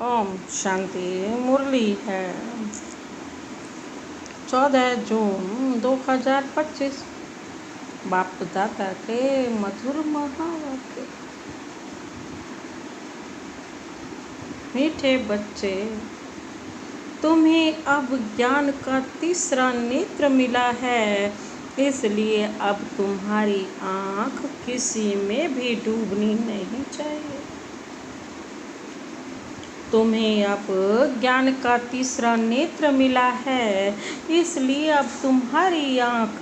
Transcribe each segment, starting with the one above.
ओम शांति। मुरली है 14 जून 2025। बाप दादा के मधुर महावाक्य। मीठे बच्चे, तुम्हें अब ज्ञान का तीसरा नेत्र मिला है, इसलिए अब तुम्हारी आँख किसी में भी डूबनी नहीं चाहिए। तुम्हें अब ज्ञान का तीसरा नेत्र मिला है, इसलिए अब तुम्हारी आँख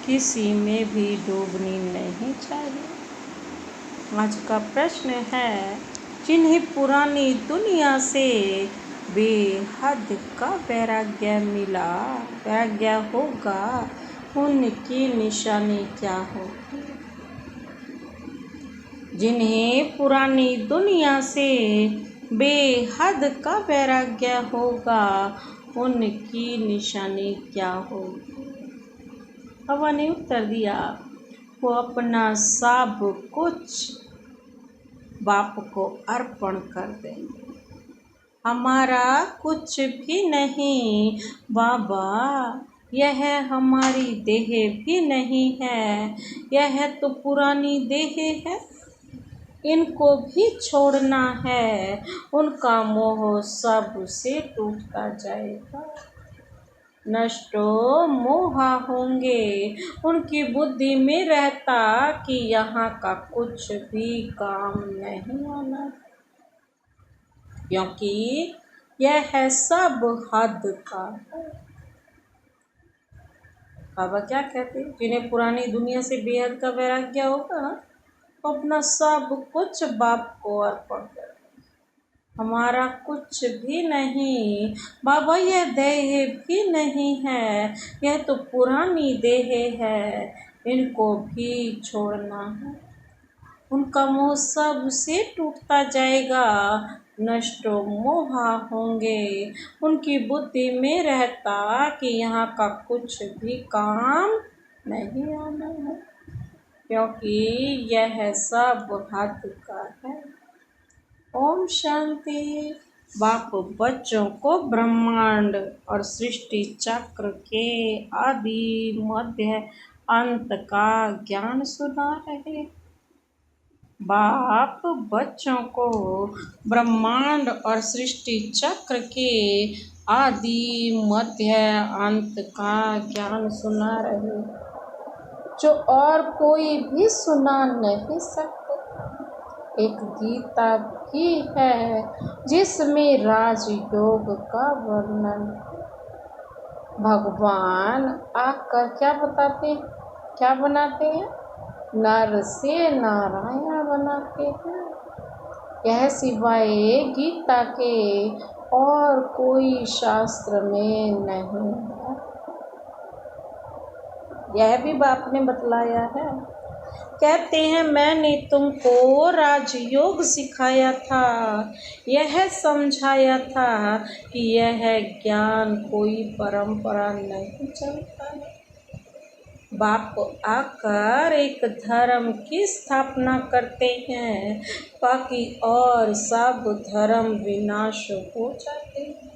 किसी में भी डूबनी नहीं चाहिए। आज का प्रश्न है, जिन्हें पुरानी दुनिया से बेहद का वैराग्य मिला, वैराग्य होगा, उनकी निशानी क्या होगी? जिन्हें पुरानी दुनिया से बेहद का वैराग्य होगा, उनकी निशानी क्या होगी? हवा ने उत्तर दिया, वो अपना सब कुछ बाप को अर्पण कर देंगे। हमारा कुछ भी नहीं बाबा, यह हमारी देह भी नहीं है, यह तो पुरानी देह है, इनको भी छोड़ना है। उनका मोह सब से टूटता जाएगा, नष्टो मोहा होंगे। उनकी बुद्धि में रहता कि यहाँ का कुछ भी काम नहीं आना, क्योंकि यह है सब हद का है। बाबा क्या कहते हैं, जिन्हें पुरानी दुनिया से बेहद का वैराग्य होगा ना, अपना सब कुछ बाप को अर्पण कर। हमारा कुछ भी नहीं बाबा, यह देह भी नहीं है, यह तो पुरानी देह है, इनको भी छोड़ना है। उनका मोह सब से टूटता जाएगा, नष्टो मोहा होंगे। उनकी बुद्धि में रहता कि यहाँ का कुछ भी काम नहीं आना है, क्योंकि यह सब हद का है। ओम शांति। बाप बच्चों को ब्रह्मांड और सृष्टि चक्र के आदि मध्य अंत का ज्ञान सुना रहे। बाप बच्चों को ब्रह्मांड और सृष्टि चक्र के आदि मध्य अंत का ज्ञान सुना रहे, जो और कोई भी सुना नहीं सकते। एक गीता भी है जिसमें राजयोग का वर्णन भगवान आकर क्या बताते हैं, क्या बनाते हैं? नर से नारायण बनाते हैं। यह सिवाय गीता के और कोई शास्त्र में नहीं है, यह भी बाप ने बतलाया है। कहते हैं, मैंने तुमको राजयोग सिखाया था, यह समझाया था कि यह ज्ञान कोई परंपरा नहीं चलता है। बाप आकर एक धर्म की स्थापना करते हैं, बाकी और सब धर्म विनाश हो जाते हैं।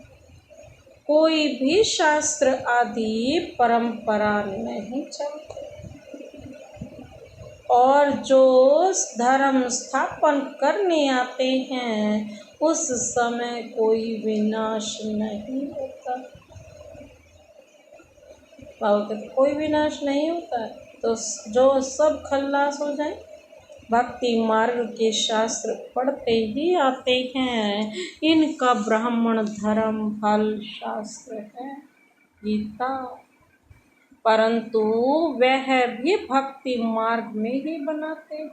कोई भी शास्त्र आदि परंपरा नहीं चलते, और जो धर्म स्थापन करने आते हैं, उस समय कोई विनाश नहीं होता। बाबा कहते कोई विनाश नहीं होता, तो जो सब खल्लास हो जाए। भक्ति मार्ग के शास्त्र पढ़ते ही आते हैं, इनका ब्राह्मण धर्म फल शास्त्र है गीता, परंतु वह भी भक्ति मार्ग में ही बनाते,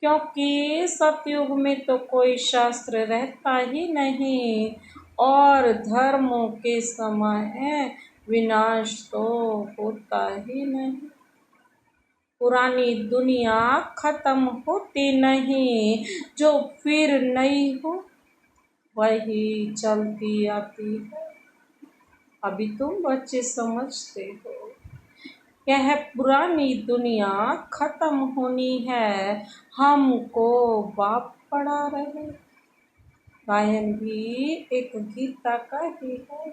क्योंकि सतयुग में तो कोई शास्त्र रहता ही नहीं, और धर्मों के समय विनाश तो होता ही नहीं। पुरानी दुनिया खत्म होती नहीं, जो फिर नई हो वही चलती आती है। अभी तुम बच्चे समझते हो, यह पुरानी दुनिया खत्म होनी है, हमको बाप पढ़ा रहे। गायन भी एक गीता का ही है।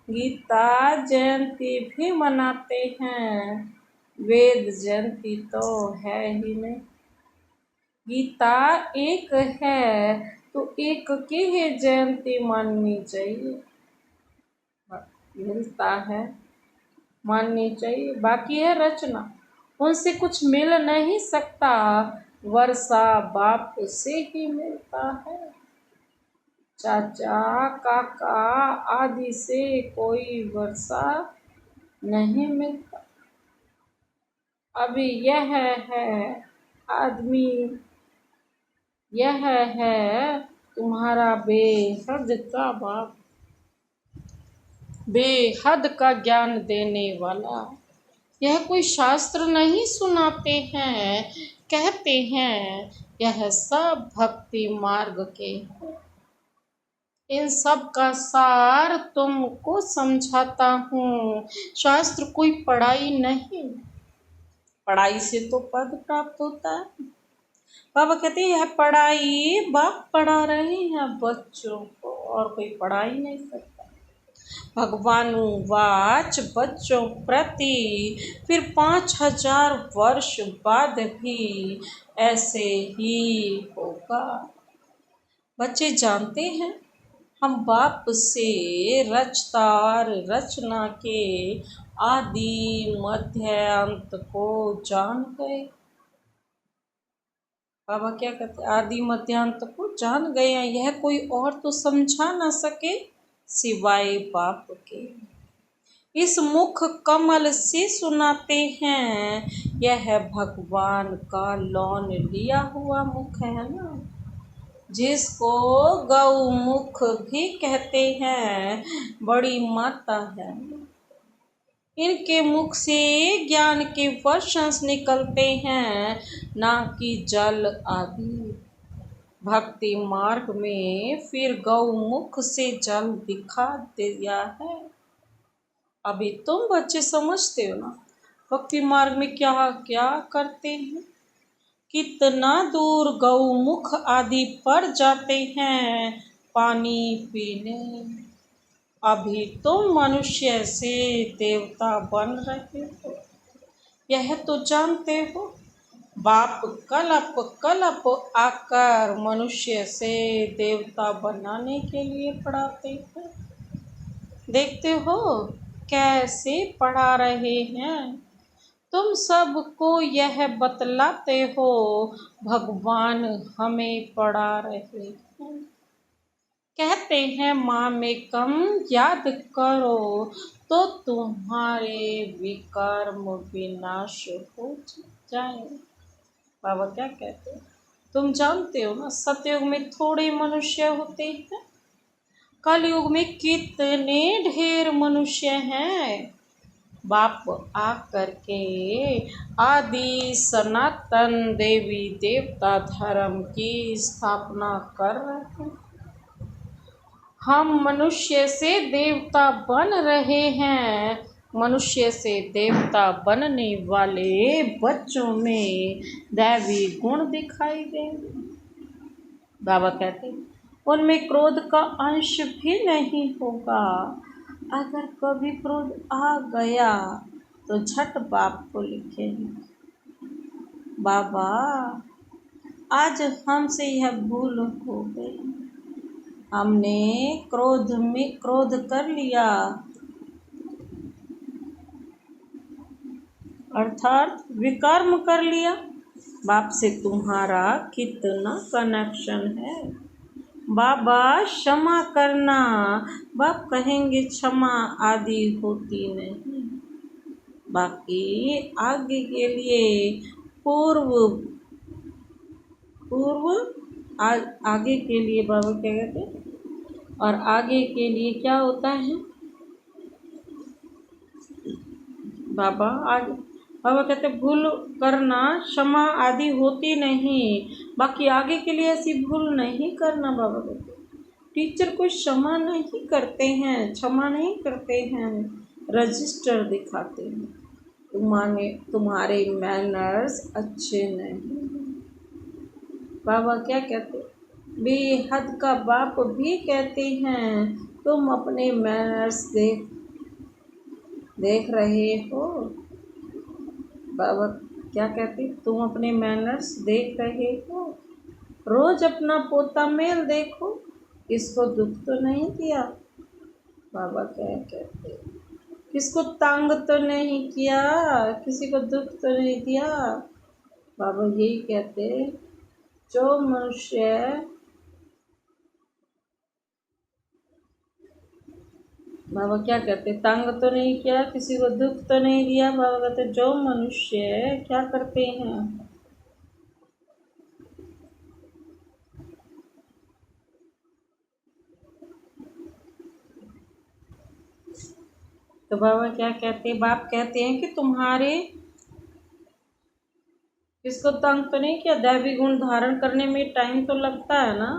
गीता जयंती भी मनाते हैं, वेद जयंती तो है ही नहीं। गीता एक है तो एक की ही जयंती माननी चाहिए, मिलता है माननी चाहिए। बाकी है रचना, उनसे कुछ मिल नहीं सकता, वर्षा बाप से ही मिलता है। चाचा काका आदि से कोई वर्षा नहीं मिलता। अभी यह है आदमी, यह है तुम्हारा बेहद का बाप, बेहद का ज्ञान देने वाला। यह कोई शास्त्र नहीं सुनाते हैं, कहते हैं यह सब भक्ति मार्ग के हैं। इन सब का सार तुमको समझाता हूँ। शास्त्र कोई पढ़ाई नहीं, पढ़ाई से तो पद प्राप्त होता है। बाबा कहते हैं यह पढ़ाई बाप पढ़ा रहे हैं बच्चों को, और कोई पढ़ा ही नहीं सकता। भगवानुवाच बच्चों प्रति, फिर 5000 वर्ष बाद भी ऐसे ही होगा। बच्चे जानते हैं हम बाप से रचता और रचना के आदि मध्य अंत को जान गए। बाबा क्या कहते, आदि मध्यांत को जान गए हैं, यह कोई और तो समझा ना सके सिवाय बाप के। इस मुख कमल से सुनाते हैं, यह भगवान का लौन लिया हुआ मुख है ना, जिसको गौ मुख भी कहते हैं, बड़ी माता है। इनके मुख से ज्ञान के वर्षांश निकलते हैं, ना कि जल आदि। भक्ति मार्ग में फिर गौमुख से जल दिखा दिया है। अभी तुम बच्चे समझते हो ना भक्ति मार्ग में क्या क्या करते हैं, कितना दूर गौमुख आदि पर जाते हैं पानी पीने। अभी तुम मनुष्य से देवता बन रहे हो, यह तो जानते हो। बाप कलप कलप आकर मनुष्य से देवता बनाने के लिए पढ़ाते हैं। देखते हो कैसे पढ़ा रहे हैं। तुम सबको यह बतलाते हो भगवान हमें पढ़ा रहे हैं। कहते हैं माँ में कम याद करो तो तुम्हारे विकर्म विनाश हो जाए। बाबा क्या कहते हैं, तुम जानते हो ना सतयुग में थोड़े मनुष्य होते हैं, कलयुग में कितने ढेर मनुष्य हैं। बाप आकर के आदि सनातन देवी देवता धर्म की स्थापना कर रहे हैं। हम मनुष्य से देवता बन रहे हैं। मनुष्य से देवता बनने वाले बच्चों में दैवी गुण दिखाई देंगे। बाबा कहते हैं उनमें क्रोध का अंश भी नहीं होगा। अगर कभी क्रोध आ गया तो झट बाप को लिखेंगे, बाबा आज हमसे यह भूल हो गई, हमने क्रोध में क्रोध कर लिया, अर्थात विकर्म कर लिया। बाप से तुम्हारा कितना कनेक्शन है। बाबा क्षमा करना, बाप कहेंगे क्षमा आदि होती नहीं। बाकी आगे के लिए पूर्व आगे के लिए बाबा क्या कहते हैं, और आगे के लिए क्या होता है बाबा कहते भूल करना क्षमा आदि होती नहीं। बाकी आगे के लिए ऐसी भूल नहीं करना। बाबा कहते टीचर को क्षमा नहीं करते हैं, क्षमा नहीं करते हैं, रजिस्टर दिखाते हैं, तुम्हारे मैनर्स अच्छे नहीं। बाबा क्या कहते बेहद का बाप भी कहते हैं तुम अपने मैनर्स देख रहे हो। बाबा क्या कहते, तुम अपने मैनर्स देख रहे हो। रोज अपना पोता मेल देखो, इसको दुख तो नहीं दिया। बाबा क्या कहते, किसको तंग तो नहीं किया, किसी को दुख तो नहीं दिया। बाबा यही कहते, जो मनुष्य बाबा क्या कहते, तंग तो नहीं किया, किसी को दुख तो नहीं दिया। बाबा कहते जो मनुष्य क्या करते हैं, तो बाबा क्या कहते, बाप कहते हैं कि तुम्हारे किसको तंग तो नहीं किया। दैवी गुण धारण करने में टाइम तो लगता है ना।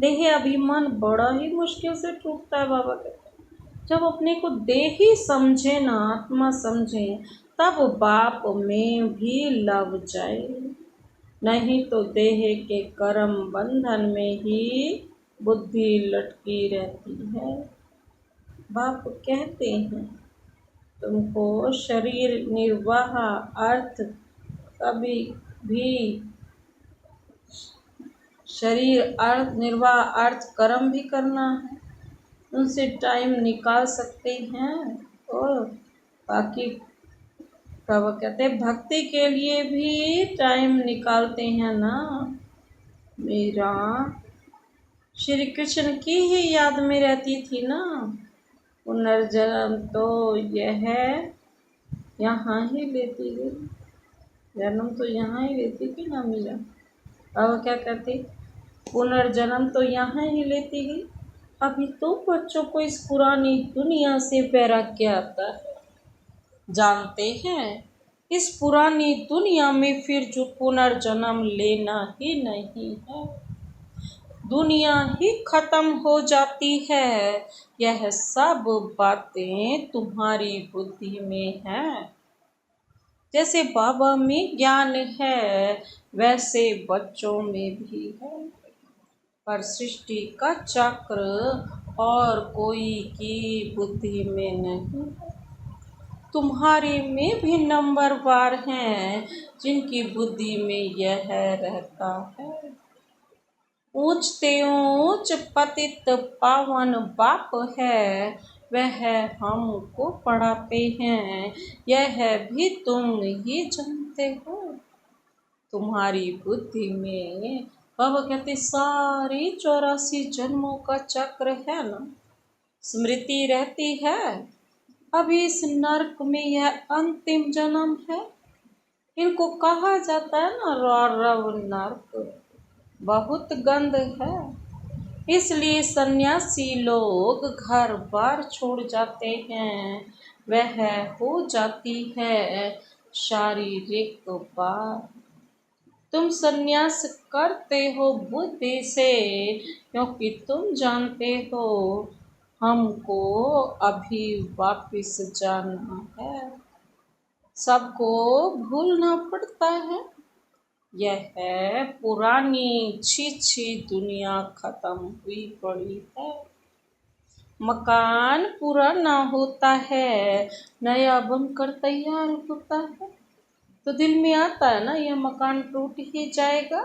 देही अभिमान बड़ा ही मुश्किल से टूटता है। बाबा कहते जब अपने को देही समझे ना, आत्मा समझे, तब बाप में भी लग जाए। नहीं तो देह के कर्म बंधन में ही बुद्धि लटकी रहती है। बाप कहते हैं तुमको शरीर निर्वाह अर्थ कभी भी शरीर अर्थ निर्वाह अर्थ कर्म भी करना है, उनसे टाइम निकाल सकते हैं। और बाकी बाबा कहते हैं भक्ति के लिए भी टाइम निकालते हैं ना। मेरा श्री कृष्ण की ही याद में रहती थी ना। पुनर्जन्म तो यह यहाँ ही लेती गई, जन्म तो यहाँ ही लेती थी ना मीरा। बाबा क्या कहते, पुनर्जन्म तो यहाँ ही लेती गई। अभी तो बच्चों को इस पुरानी दुनिया से वैराग्य आता है। जानते हैं इस पुरानी दुनिया में फिर जो पुनर्जन्म लेना ही नहीं है, दुनिया ही खत्म हो जाती है। यह सब बातें तुम्हारी बुद्धि में हैं। जैसे बाबा में ज्ञान है वैसे बच्चों में भी है, पर सृष्टि का चक्र और कोई की बुद्धि में नहीं है। तुम्हारे में भी नंबरवार हैं जिनकी बुद्धि में यह रहता है। ऊंचते ऊंच पतित पावन बाप है, वह हमको पढ़ाते हैं, यह भी तुम ही जानते हो। तुम्हारी बुद्धि में बाबा कहते सारी 84 जन्मों का चक्र है ना, स्मृति रहती है। अभी इस नरक में यह अंतिम जन्म है। इनको कहा जाता है ना रौरव नरक, बहुत गंद है। इसलिए सन्यासी लोग घर बार छोड़ जाते हैं, वह हो जाती है शारीरिक बात। तुम सन्यास करते हो बुद्धि से, क्योंकि तुम जानते हो हमको अभी वापिस जाना है। सबको भूलना पड़ता है। यह पुरानी छी दुनिया खत्म हुई पड़ी है। मकान पुराना होता है, नया बनकर तैयार होता है, तो दिल में आता है ना यह मकान टूट ही जाएगा।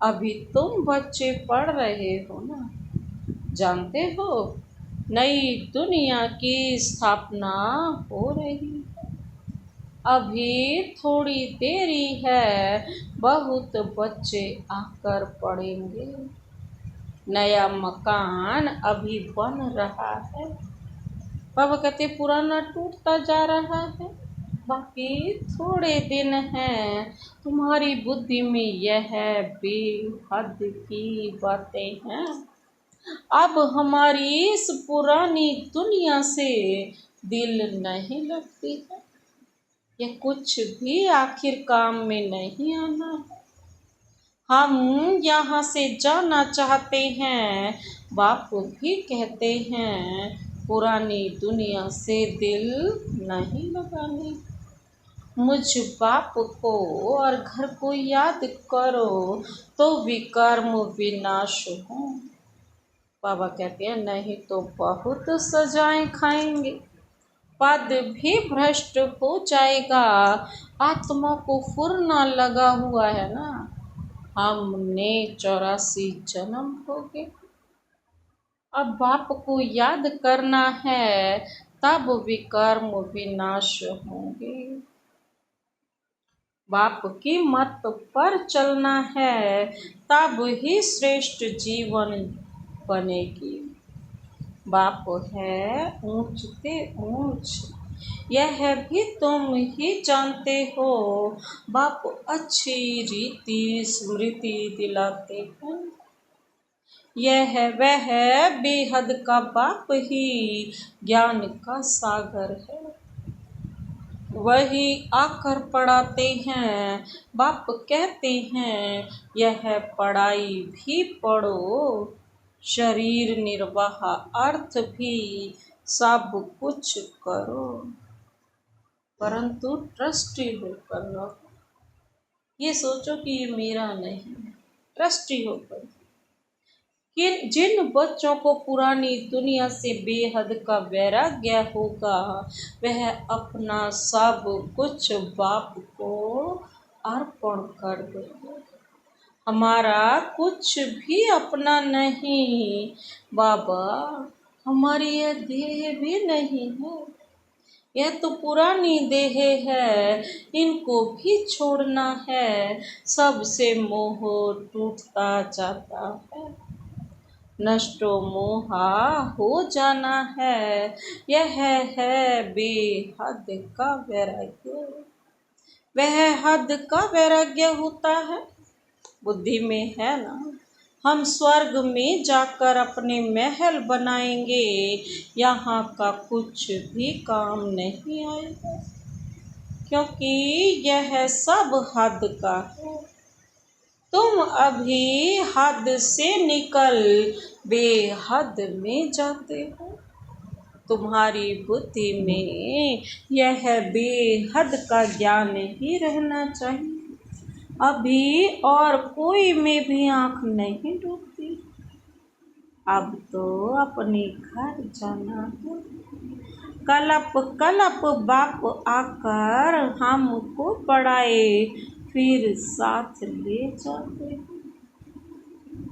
अभी तुम बच्चे पढ़ रहे हो ना, जानते हो नई दुनिया की स्थापना हो रही है। अभी थोड़ी देरी है, बहुत बच्चे आकर पढ़ेंगे। नया मकान अभी बन रहा है। बाबा कहते पुराना टूटता जा रहा है, बाकी थोड़े दिन हैं। तुम्हारी बुद्धि में यह बेहद की बातें हैं। अब हमारी इस पुरानी दुनिया से दिल नहीं लगती है। यह कुछ भी आखिर काम में नहीं आना है। हम यहाँ से जाना चाहते हैं। बाप भी कहते हैं पुरानी दुनिया से दिल नहीं लगाने। मुझ बाप को और घर को याद करो तो विकर्म विनाश हो। बाबा कहते हैं नहीं तो बहुत सजाएं खाएंगे, पद भी भ्रष्ट हो जाएगा। आत्मा को फुरना लगा हुआ है ना, हमने 84 जन्म हो गए। अब बाप को याद करना है, तब विकर्म विनाश होंगे। बाप की मत पर चलना है, तब ही श्रेष्ठ जीवन बनेगी। बाप है ऊंचते ऊंच, यह भी तुम ही जानते हो। बाप अच्छी रीति स्मृति दिलाते हैं, यह वह बेहद का बाप ही ज्ञान का सागर है। वही आकर पढ़ाते हैं। बाप कहते हैं यह पढ़ाई भी पढ़ो, शरीर निर्वाह अर्थ भी सब कुछ करो, परंतु ट्रस्टी होकर रहो। ये सोचो कि ये मेरा नहीं, ट्रस्टी होकर। जिन बच्चों को पुरानी दुनिया से बेहद का वैराग्य होगा, वह अपना सब कुछ बाप को अर्पण कर देंगे। हमारा कुछ भी अपना नहीं बाबा, हमारी यह देह भी नहीं है, यह तो पुरानी देह है, इनको भी छोड़ना है। सबसे मोह टूटता जाता है, नष्टो मोहा हो जाना है। यह है बेहद का वैराग्य। वह हद का वैराग्य होता है, बुद्धि में है ना। हम स्वर्ग में जाकर अपने महल बनाएंगे, यहाँ का कुछ भी काम नहीं आएगा, क्योंकि यह सब हद का है। तुम अभी हद से निकल बेहद में जाते हो। तुम्हारी बुद्धि में यह बेहद का ज्ञान ही रहना चाहिए। अभी और कोई में भी आंख नहीं डूबती। अब तो अपने घर जाना है। कलप कलप बाप आकर हमको पढ़ाए, फिर साथ ले जाते हैं।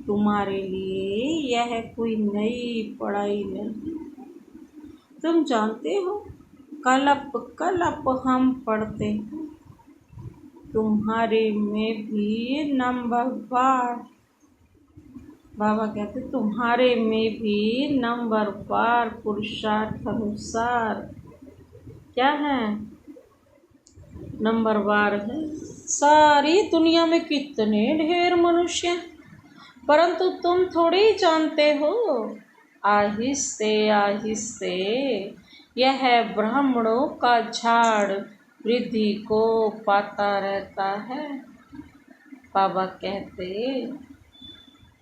तुम्हारे लिए यह कोई नई पढ़ाई नहीं, तुम जानते हो। कलप कलप हम पढ़ते हैं, तुम्हारे में भी नंबरवार। बाबा कहते तुम्हारे में भी नंबरवार पुरुषार्थ अनुसार क्या है, नंबरवार है। सारी दुनिया में कितने ढेर मनुष्य हैं, परंतु तुम थोड़ी जानते हो। आहिस्ते आहिस्ते यह ब्राह्मणों का झाड़ वृद्धि को पाता रहता है। बाबा कहते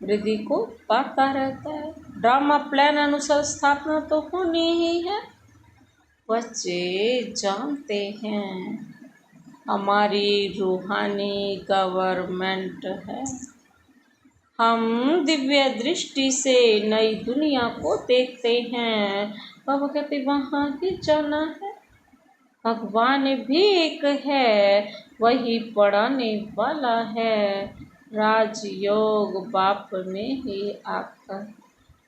वृद्धि को पाता रहता है। ड्रामा प्लान अनुसार स्थापना तो होनी ही है। बच्चे जानते हैं हमारी रूहानी गवर्नमेंट है। हम दिव्य दृष्टि से नई दुनिया को देखते हैं। बाबा कहते वहाँ ही जाना है। भगवान भी एक है, वही पढ़ाने वाला है। राजयोग बाप ने ही आकर,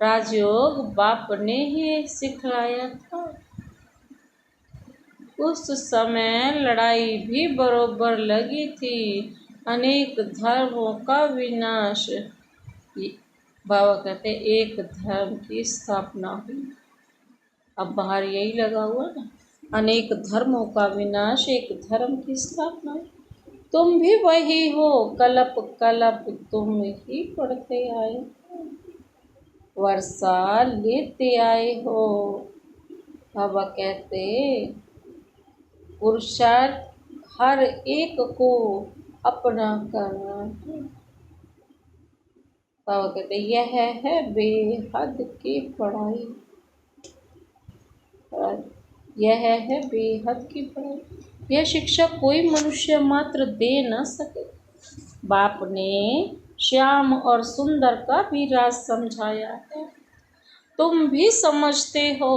राजयोग बाप ने ही सिखलाया था। उस समय लड़ाई भी बरोबर लगी थी, अनेक धर्मों का विनाश। बाबा कहते एक धर्म की स्थापना हुई। अब बाहर यही लगा हुआ ना, अनेक धर्मों का विनाश, एक धर्म की स्थापना। तुम भी वही हो, कलप कलप तुम ही पढ़ते आए हो, वर्षा लेते आए हो। बाबा कहते पुरुषार्थ हर एक को अपना करना है। बाबा कहते यह है बेहद की पढ़ाई, यह है बेहद की पढ़ाई। यह शिक्षा कोई मनुष्य मात्र दे न सके। बाप ने श्याम और सुंदर का भी राज समझाया है। तुम भी समझते हो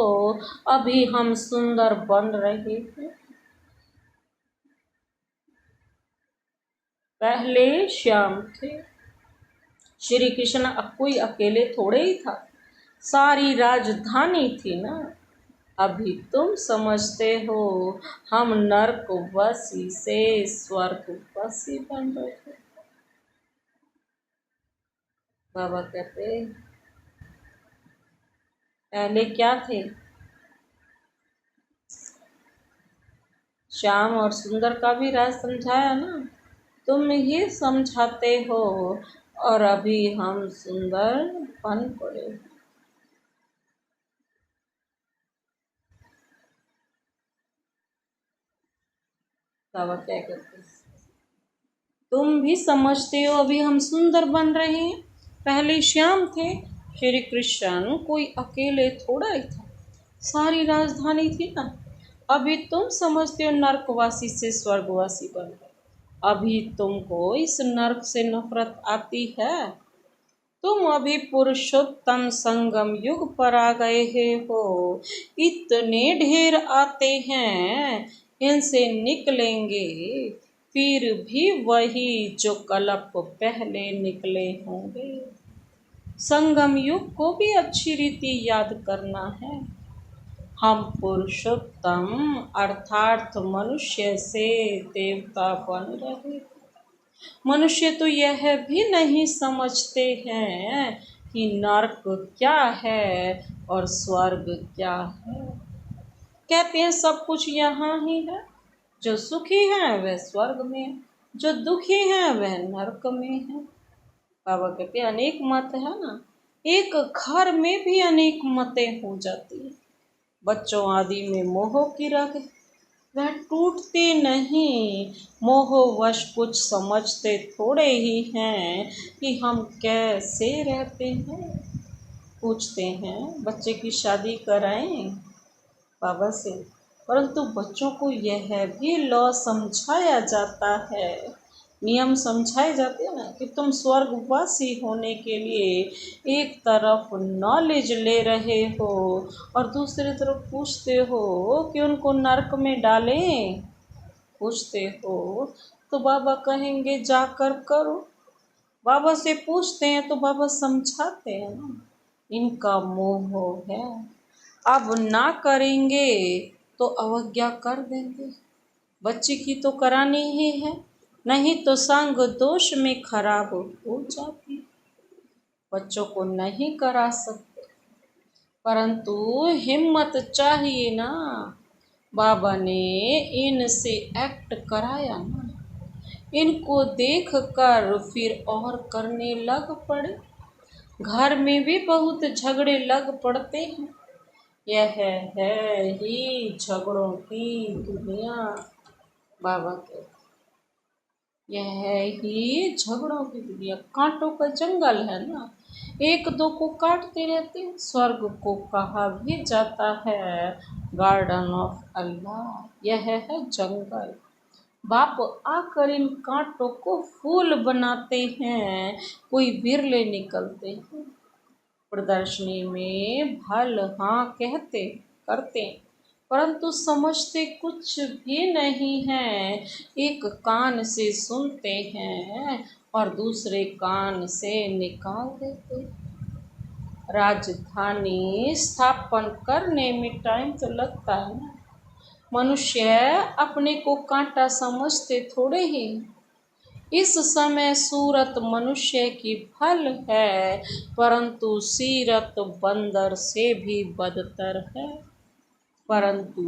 अभी हम सुंदर बन रहे हैं। पहले श्याम थे। श्री कृष्ण कोई अकेले थोड़े ही था, सारी राजधानी थी ना। अभी तुम समझते हो हम नरकवासी से स्वर्गवासी बन रहे हैं। बाबा कहते पहले क्या थे? श्याम और सुंदर का भी राज समझाया ना। तुम ही समझाते हो और अभी हम सुंदर बन पड़े। बाबा क्या कहते हैं? तुम भी समझते हो अभी हम सुंदर बन रहे हैं। पहले श्याम थे। श्री कृष्ण कोई अकेले थोड़ा ही था, सारी राजधानी थी ना। अभी तुम समझते हो नरकवासी से स्वर्गवासी बन गए। अभी तुमको इस नरक से नफरत आती है। तुम अभी पुरुषोत्तम संगम युग पर आ गए हो। इतने ढेर आते हैं, इनसे निकलेंगे फिर भी वही जो कल्प पहले निकले होंगे। संगम युग को भी अच्छी रीति याद करना है। हम पुरुषोत्तम अर्थात मनुष्य से देवता बन रहे। मनुष्य तो यह भी नहीं समझते हैं कि नरक क्या है और स्वर्ग क्या है। कहते हैं सब कुछ यहाँ ही है। जो सुखी है वह स्वर्ग में है, जो दुखी है वह नरक में है। बाबा कहते हैं अनेक मत है ना। एक घर में भी अनेक मतें हो जाती है। बच्चों आदि में मोह की रग है, वह टूटते नहीं। मोहवश कुछ समझते थोड़े ही हैं कि हम कैसे रहते हैं। पूछते हैं बच्चे की शादी कराएं बाबा से, परंतु बच्चों को यह भी लॉ समझाया जाता है, नियम समझाए जाते हैं ना कि तुम स्वर्गवासी होने के लिए एक तरफ नॉलेज ले रहे हो और दूसरी तरफ पूछते हो कि उनको नरक में डालें। पूछते हो तो बाबा कहेंगे जाकर करो। बाबा से पूछते हैं तो बाबा समझाते हैं ना। इनका मोह है, अब ना करेंगे तो अवज्ञा कर देंगे। बच्चे की तो करानी ही है, नहीं तो संग दोष में खराब हो जाती। बच्चों को नहीं करा सकते, परंतु हिम्मत चाहिए ना। बाबा ने इनसे एक्ट कराया ना, इनको देख कर फिर और करने लग पड़े। घर में भी बहुत झगड़े लग पड़ते हैं। यह है ही झगड़ों की दुनिया। बाबा के यह है ही झगड़ों की दुनिया, कांटों का जंगल है ना। एक दो को काटते रहते हैं। स्वर्ग को कहा भी जाता है गार्डन ऑफ अल्लाह। यह है जंगल। बाप आकर इन कांटों को फूल बनाते हैं, कोई बिरले निकलते हैं। प्रदर्शनी में भल हाँ कहते करते, परंतु समझते कुछ भी नहीं है। एक कान से सुनते हैं और दूसरे कान से निकाल देते। राजधानी स्थापन करने में टाइम तो लगता है ना। मनुष्य अपने को कांटा समझते थोड़े ही। इस समय सूरत मनुष्य की फल है, परंतु सीरत बंदर से भी बदतर है। परंतु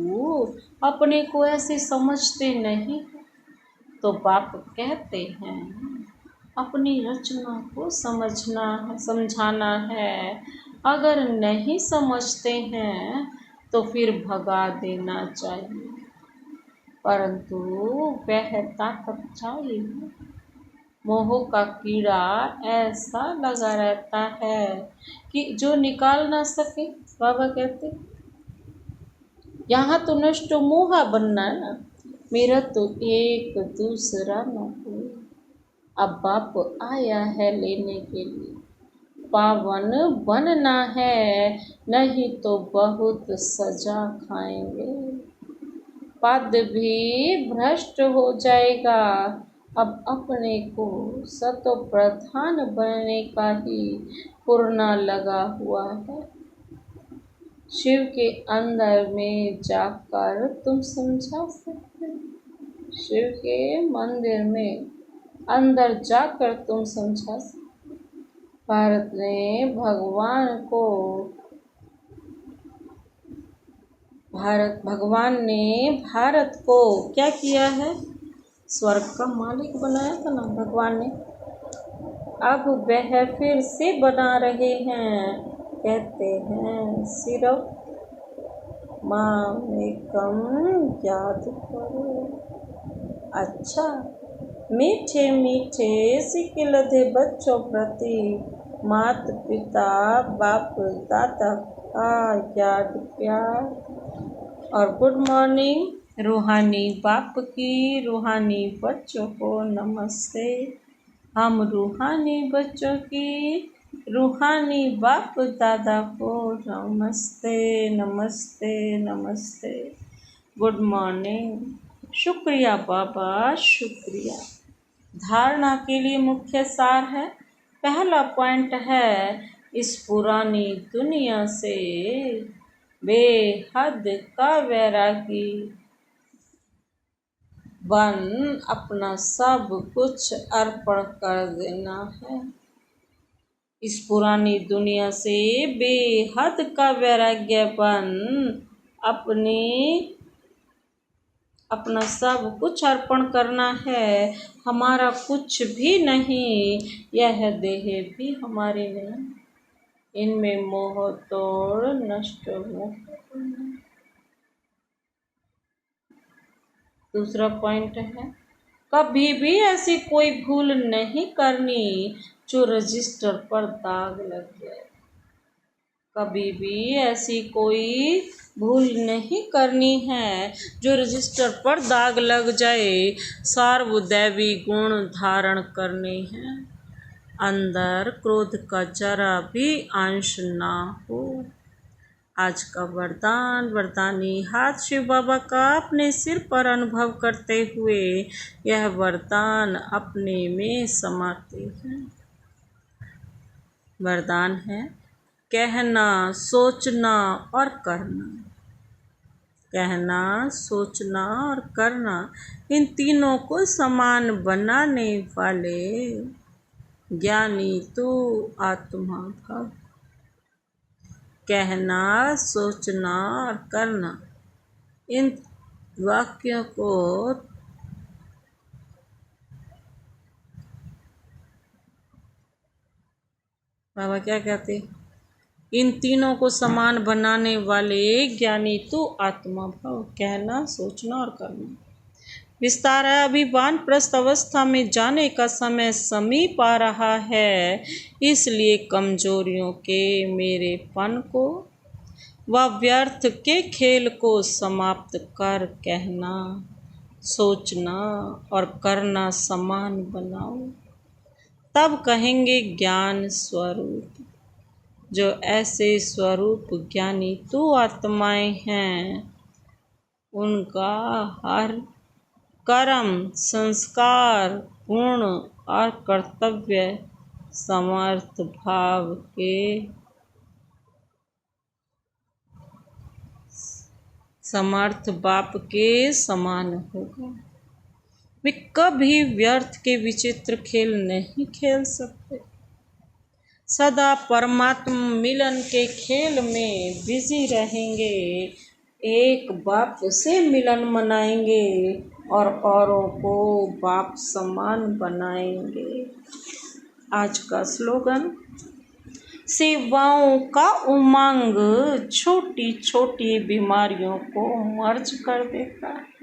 अपने को ऐसे समझते नहीं। तो बाप कहते हैं अपनी रचना को समझाना है। अगर नहीं समझते हैं तो फिर भगा देना चाहिए, परंतु वह ताकत चाहिए। मोह का कीड़ा ऐसा लगा रहता है कि जो निकाल ना सके। बाबा कहते यहाँ तो नष्ट मोहा बनना है ना। मेरा तो एक दूसरा न कोई, अब बाप आया है लेने के लिए। पावन बनना है, नहीं तो बहुत सजा खाएंगे। पद भी भ्रष्ट हो जाएगा, अब अपने को सतो प्रधान बनने का ही पुरना लगा हुआ है। शिव के अंदर में जाकर तुम समझा सकते हो, शिव के मंदिर में अंदर जाकर तुम समझा सकते। भारत ने भगवान ने भारत को क्या किया है? स्वर्ग का मालिक बनाया था ना भगवान ने। अब वह फिर से बना रहे हैं, कहते हैं सिर्फ मामेकम याद करो। अच्छा, मीठे मीठे सिकिलधे बच्चों प्रति माता पिता बाप दादा का याद प्यार। और गुड मॉर्निंग रूहानी बाप की, रूहानी बच्चों को नमस्ते। हम रूहानी बच्चों की, रूहानी बाप दादा को नमस्ते नमस्ते नमस्ते। Good morning. शुक्रिया बाबा, शुक्रिया। धारणा के लिए मुख्य सार है। पहला पॉइंट है, इस पुरानी दुनिया से बेहद का वैरागी बन अपना सब कुछ अर्पण कर देना है। इस पुरानी दुनिया से बेहद का वैराग्य बन अपना सब कुछ अर्पण करना है। हमारा कुछ भी नहीं, यह देह भी हमारी नहीं, इनमें मोह तोड़ नष्ट हो। दूसरा पॉइंट है, कभी भी ऐसी कोई भूल नहीं करनी जो रजिस्टर पर दाग लग जाए। कभी भी ऐसी कोई भूल नहीं करनी है जो रजिस्टर पर दाग लग जाए। सार्वदैवी गुण धारण करने हैं, अंदर क्रोध का जरा भी अंश ना हो। आज का वरदान, वरदानी हाथ शिव बाबा का अपने सिर पर अनुभव करते हुए यह वरदान अपने में समाते हैं। वरदान है, कहना, सोचना और करना। कहना, सोचना और करना, इन तीनों को समान बनाने वाले ज्ञानी तू आत्मा भव। कहना, सोचना और करना, इन वाक्यों को बाबा क्या कहते, इन तीनों को समान बनाने वाले ज्ञानी तू आत्मा भव। कहना, सोचना और करना। विस्तार है, अभी वानप्रस्थ अवस्था में जाने का समय समीप आ रहा है, इसलिए कमजोरियों के मेरेपन को व व्यर्थ के खेल को समाप्त कर कहना, सोचना और करना समान बनाओ। तब कहेंगे ज्ञान स्वरूप। जो ऐसे स्वरूप ज्ञानी तू आत्माएं हैं, उनका हर कर्म, संस्कार, गुण और कर्तव्य समर्थ बाप के समान होगा। वे कभी व्यर्थ के विचित्र खेल नहीं खेल सकते। सदा परमात्मा मिलन के खेल में बिजी रहेंगे। एक बाप से मिलन मनाएंगे और औरों को बाप समान बनाएंगे। आज का स्लोगन, सेवाओं का उमंग छोटी छोटी बीमारियों को मर्ज कर देता है।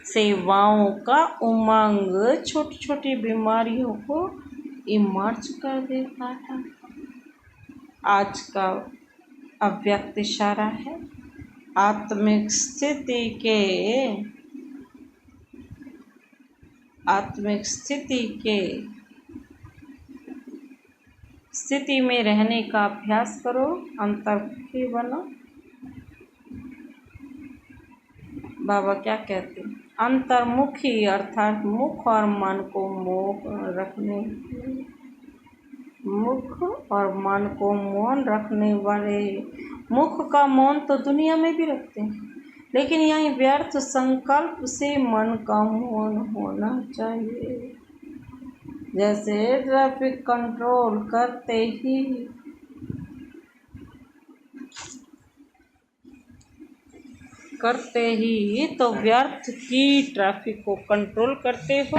सेवाओं का उमंग छोटी छोटी बीमारियों को इमर्ज कर देता है। आज का अव्यक्त इशारा है, आत्मिक स्थिति के आत्मिक स्थिति में रहने का अभ्यास करो। अंतर्मुखी बनो। बाबा क्या कहते हैं? अंतर्मुखी अर्थात मुख और मन को मौन रखने वाले। मुख का मौन तो दुनिया में भी रखते हैं, लेकिन यही व्यर्थ संकल्प से मन का मौन होना चाहिए। जैसे ट्रैफिक कंट्रोल करते ही तो व्यर्थ की ट्रैफिक को कंट्रोल करते हो,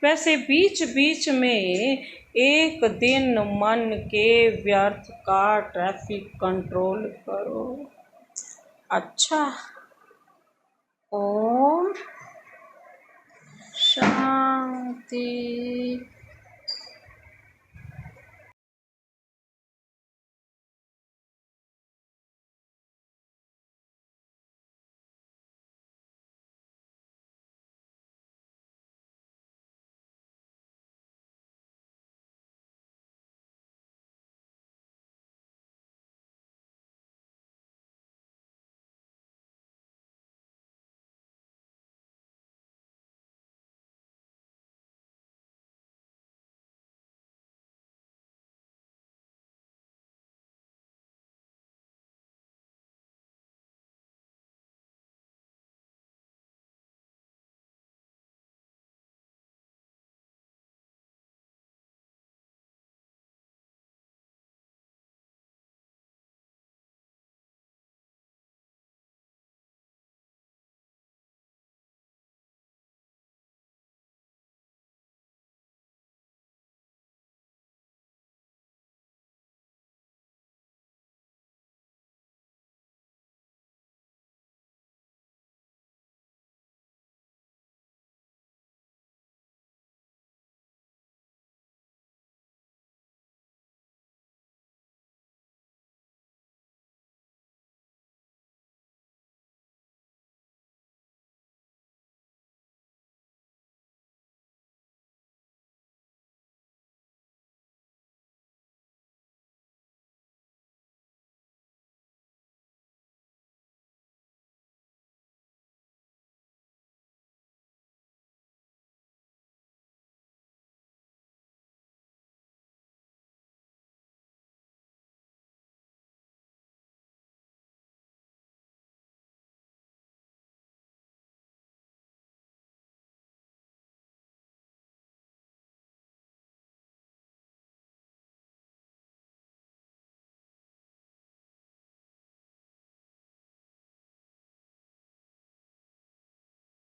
वैसे बीच बीच में एक दिन मन के व्यर्थ का ट्रैफिक कंट्रोल करो। अच्छा, ओम शांति।